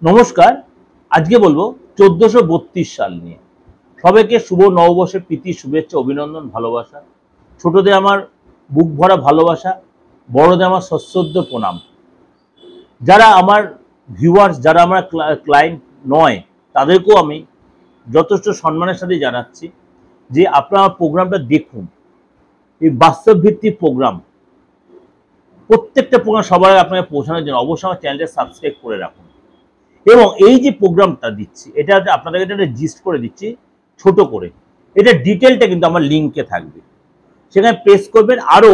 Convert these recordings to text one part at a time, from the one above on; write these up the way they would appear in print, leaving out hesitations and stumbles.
নমস্কার। আজকে বলবো 1432 সাল নিয়ে। সবাইকে শুভ নববর্ষের প্রীতি, শুভেচ্ছা, অভিনন্দন, ভালোবাসা। ছোটদের আমার বুক ভরা ভালোবাসা, বড়দের আমার সশ্রদ্ধ প্রণাম। যারা আমার ভিউয়ার্স, যারা আমার ক্লায়েন্ট নয়, তাদেরকেও আমি যথেষ্ট সম্মানের সাথে জানাচ্ছি যে আপনারা আমার প্রোগ্রামটা দেখুন। এই বাস্তব ভিত্তিক প্রোগ্রাম, প্রত্যেকটা প্রোগ্রাম সবার আপনাকে পৌঁছানোর জন্য অবশ্যই আমার চ্যানেলটা সাবস্ক্রাইব করে রাখুন। এবং এই যে প্রোগ্রামটা দিচ্ছি, এটা আপনাদেরকে একটা জিস্ট করে দিচ্ছি ছোট করে। এটা ডিটেলটা কিন্তু আমার লিঙ্কে থাকবে, সেখানে প্রেস করবেন, আরও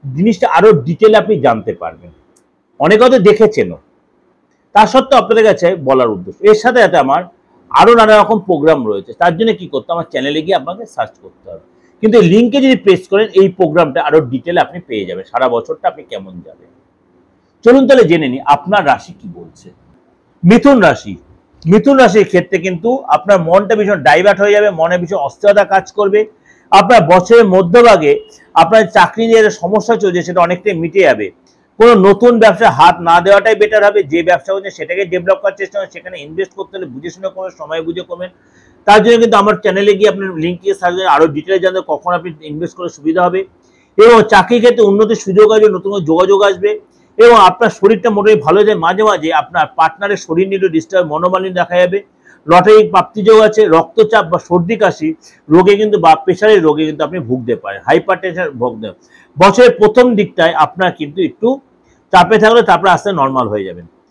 জিনিসটা আরও ডিটেলে আপনি জানতে পারবেন। অনেকে হয়তো দেখেছেনও, তা সত্ত্বেও আপনাদের কাছে বলার উদ্দেশ্য। এর সাথে সাথে আমার আরও নানা রকম প্রোগ্রাম রয়েছে, তার জন্য কি করতে আমার চ্যানেলে গিয়ে আপনাকে সার্চ করতে হবে। কিন্তু এই লিঙ্কে যদি প্রেস করেন, এই প্রোগ্রামটা আরও ডিটেলে আপনি পেয়ে যাবেন, সারা বছরটা আপনি কেমন যাবে। চলুন তাহলে জেনে নিই আপনার রাশি কি বলছে। মিথুন রাশি। মিথুন রাশির ক্ষেত্রে কিন্তু আপনার মনটা ভীষণ ডাইভার্ট হয়ে যাবে, মনে ভীষণ অস্থিরতা কাজ করবে। আপনার বছরের মধ্যভাগে আপনার চাকরি নিয়ে যে সমস্যা চলছে সেটা অনেকটাই মিটে যাবে। কোনো নতুন ব্যবসায় হাত না দেওয়াটাই বেটার হবে। যে ব্যবসা হচ্ছে সেটাকে ডেভেলপ করার চেষ্টা করবেন, সেখানে ইনভেস্ট করতে হলে বুঝে শুনে করবেন, সময় বুঝে করবেন। তার জন্য কিন্তু আমার চ্যানেলে গিয়ে আপনার লিঙ্কে সার্চ করে আরও ডিটেলে জানতে কখন আপনি ইনভেস্ট করলে সুবিধা হবে। এবং চাকরির ক্ষেত্রে উন্নতির সুযোগ আসবে, নতুন যোগাযোগ আসবে। এবং আপনার শরীরটা মোটামুটি ভালো যায়। মাঝে মাঝে আপনার পার্টনারের শরীর নিয়ে ডিস্টার্ব, মনোমালিন্য দেখা যাবে। লটারি প্রাপ্তিযোগ আছে। রক্তচাপ বা সর্দি কাশি রোগে কিন্তু বা প্রেশারের রোগে কিন্তু আপনি ভুগতে পারেন, হাইপার টেনশন ভুগতে। বছরের প্রথম দিকটায় আপনার কিন্তু একটু চাপে থাকলে তারপরে আস্তে নর্মাল হয়ে যাবেন।